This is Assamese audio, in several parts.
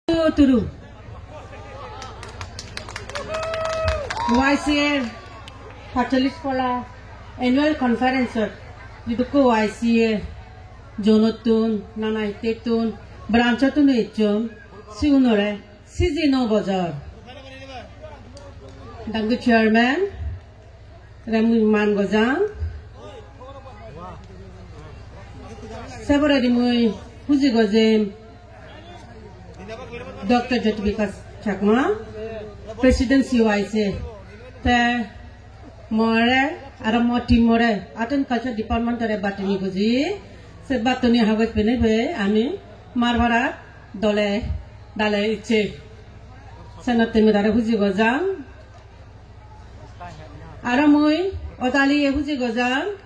Turu YCA Catholic Scholar Annual Conference Yuduko YCA Jonathan Nanaitetun Branchatun Echum Siunore Sizino Bazar Dangu Chairman Ramuman Gozang Several Mui Huzi Gozem Dr. Jyotivikas Chakma, President CYC, the More, Aramoti More, Art and Culture Department of Batini Guzi, Sebatoni Havas Beneve, Ami, Marvara, Dole, Dale Iche, Senate Midara Huzi Gozang, Aramui, Otali Huzi Gozang,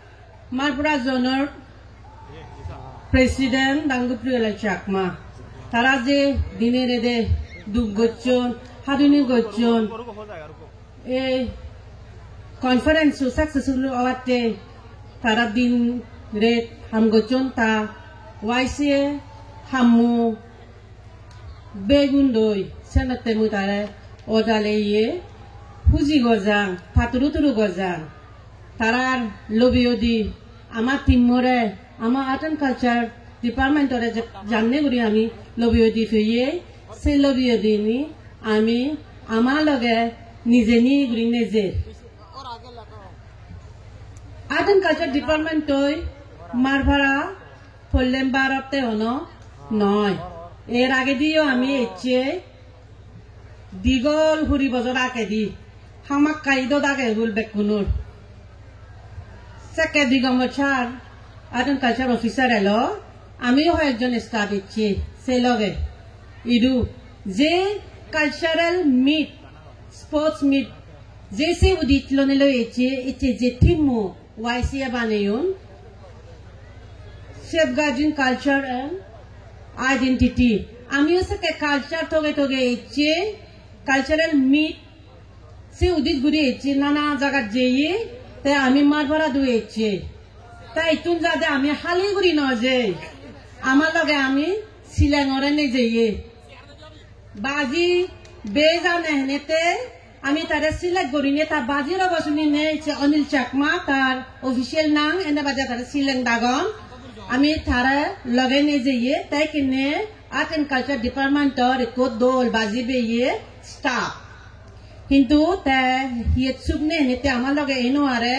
Marvara Zonor, President Dangupri Chakma. Taraje dinere de dub gochon haduni gochon e conference successful awate taradin re ham gochon ta YCA hamu begundoi senate mutare odale ye huji gozang paturuturu gozang tarar lobiodi ama timore ama art and culture Department of Jamne Guriami, Lobiodi Fuye, Se Lobiodini, Ami, Amaloge, Nizeni Grineze. Art and Culture Department Toy, Marvara, Polembar of Teono, Noi. Eragedio Ami Eche, Digol Huribozakedi, Hamak Kaido Dagul Bekunur. Second Digomochar, Art and Culture Officer Elo. আমিও একজন স্টাফ দিচ্ছি সেই লগে ইডু যে কালচারাল মিট স্পোর্টস মিট যে সে উদিতলনে লয়েছে এতে যে থিমু ওয়াইসিয়া বানায়ুন সেফগার্ডিং কালচার এন্ড আইডেন্টিটি আমিও সে কালচার তোগে তোগে এছে কালচারাল মিট সে উদিত গুরি এছে নানা জায়গা যেয়ে তাই আমি মারভরা দুয়েছে তাই তুন যাতে আমি হালি গুরি ন যে আমার লগে আমি শিলংরে নে যাইয়ে বাজি বেজা নেহনেতে আমি তারে সিলেক্ট করি নে তা বাজির অবসনি নেছে অনিল চাকমা তার অফিশিয়াল নাম এনে বাজা তারে শিলং দাগন আমি তারে লগে নে যাইয়ে তাই কিনে আর্ট এন্ড কালচার ডিপার্টমেন্টর একো দল বাজি বেয়ে স্টাফ কিন্তু তে হিয়ে সুপ নেহনেতে আমার লগে এনো আরে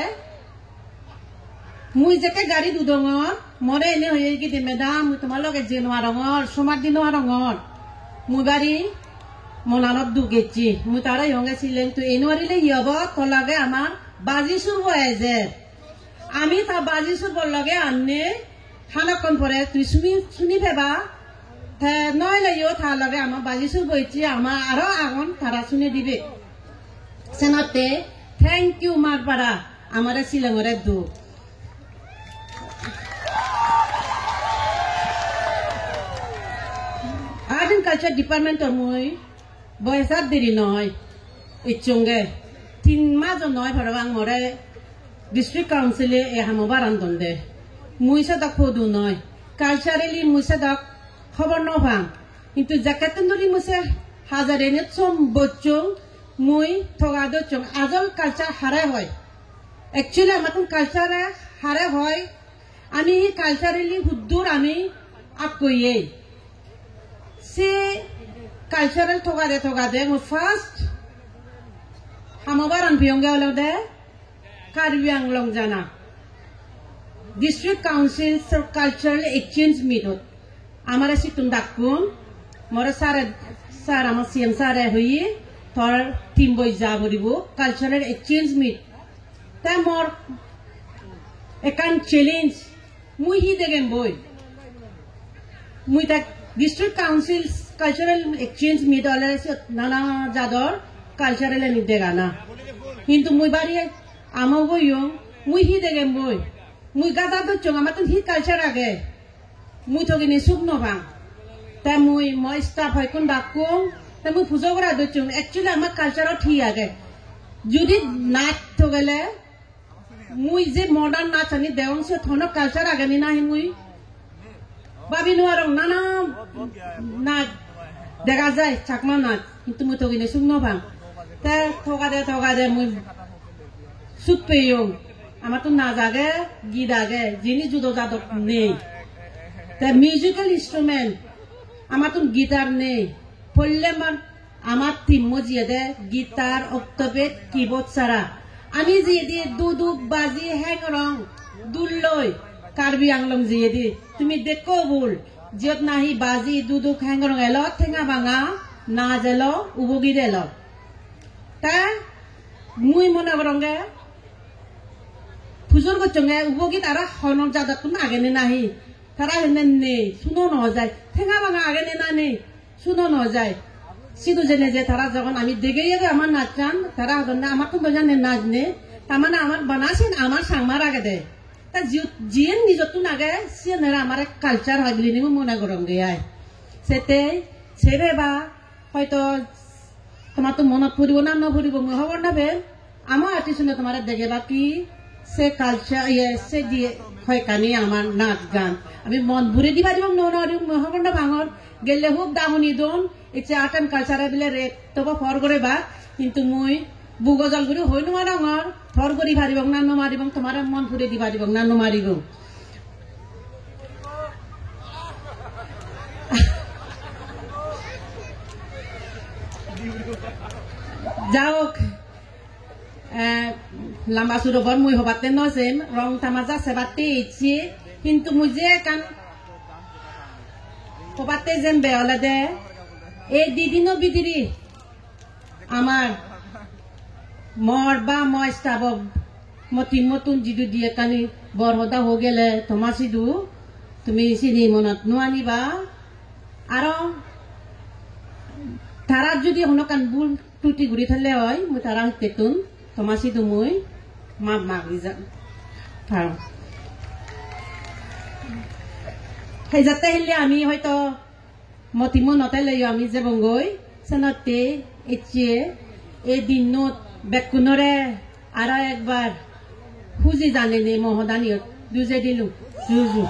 মুই যেকে গাড়ি দুদঙর মরে এনে হয়ে কি মেডাম তোমার লগে যে নোয়ারঙর সমার দিন নোয়ারঙর মুই বাড়ি মনানত দুগেছি মুই তারা ইহঙ্গে ছিলেন তো এনুয়ারিলে ইয়ব তোর লগে আমার বাজি সুরব যে আমি তা বাজি সুরবর লগে আননে খানকন পরে তুই শুনি ফেবা নয় লাইও তার লগে আমার বাজি সুরব হয়েছি আমার আরো আগন তারা শুনে দিবে সেনাতে থ্যাংক ইউ মারপাড়া আমার শিলংরে দু Art and Culture Department of Moi, boys at the Rinoy, Ichunge, Tin Mazo Noi Paravang More, District Council e Hamobarandonde, Muisa da Podu Noi, Culturally Musa da Hovernovang, into Zakatanduri Musa, Hazarenet some Bochung, Mui, Togado Chung, Azol Culture Harahoy. Actually, Amatun Culture Harahoy, Ami culturally Hudur Ami Akoye. Se cultural togade mo first hamabaran biyongge olode karbiang longjana district council cultural exchange meet amara situn dakun mora sar amar CM sare hoyi thor team boy jaboribo cultural exchange meet ta mor ekan challenge mui hi degen boy mui tak District Council's Cultural Exchange Meet Nana Jador Cultural and Degana. Into Mubari Amagoyo, Muhi de Gamboy, Mugada Chongamatan Hi Culture again. Mutogini Subnova. Tamui, my staff I conduct, Tamu Fuzovra the Chung, actually I'm a cultural tea again. Judith Nat Togale, Muize modern Natani, they also Tono culture again in Ahimui. Babi nuarong nana na দেখা যায় চাকমা নাচ কিন্তু মই থকিনে চুক নভাং তে থকা দে মই চুপ পেয়ং আমার তো নাচ আগে গীত আগে যিনি জুদো যাদক নেই তে মিউজিক্যাল ইনস্ট্রুমেন্ট আমার তো গিটার নেই পড়লে আমার তিন মজিয়ে দে গিটার অক্টোপেড কিবোর্ড ছাড়া আমি জিয়ে দি দুদুক বাজি হ্যাং রং দুললৈ কার্বি আংলং জিয়ে দি তুমি দেখো বল জিয়ত নাহি বাজি দুদুক হ্যাং রং এলো ঠেঙা ভাঙা না জেল উবগি দেল তা মুই মনে করঙ্গে ফুজুর করছঙ্গে উবগি তারা হনক যাদক আগে নাহি তারা হেনে নেই শুনো ন যায় ঠেঙা ভাঙা আগে না নেই শুনো ন যায় সিধু জেনে যে তারা যখন আমি দেখে যাবে আমার নাচ চান তারা আমার তো জানে নাচ নে তার মানে আমার বানাছেন আমার সাংমার আগে দে তা জিয়েন নিজতুন আগে সিয়েনেরা আমার কালচার হয় বলে নিব মনে করম গিয়ায় সেতে ছেড়ে বা হয়তো তোমার তো মনত পড়িব না নপড়িব মই খবর নাবে আমার আর্টিস্টনে তোমার দেখে বা কি সে কালচার সে দিয়ে হয় কানি আমার নাচ গান আমি মন ভরে দিবা দিব নদিব মই খবর না ভাঙর গেলে হোক দামনি দন ইচ্ছে আর্ট এন্ড কালচারে বিলে রেট তবে ফর করে বা কিন্তু মই বুগজল করে হই নোয়ার আমার ফর করি পারিব না নমারিব তোমার মন ভরে দিবা দিব না নমারিব যাওক লাম্বা সুরবর মুই হবাতে নজেম রং তামাজা সেবাতে ইচ্ছে কিন্তু মুই যে কান হবাতে যেন বেহলে দে এই দিদিনও বিদিরি আমার মর বা মই স্টাব মতি মতুন যিদু দিয়ে কানি বরহদা হো গেলে তোমার সিধু তুমি চিনি মনত নোয়ানিবা আর তারা যদি হনকান ভুল টুটি ঘুরি থাকলে হয় মুই তারা তেতুন তোমার সিধু মুই মাপ মাগি যান সেই যাতে হিলে আমি হয়তো মতিমো নতাইলে আমি যে বঙ্গই সেনতে এচিয়ে এই দিনত বেকুনরে আর একবার খুঁজি জানে নে মহদানিয়ত দুজে দিলু জুজু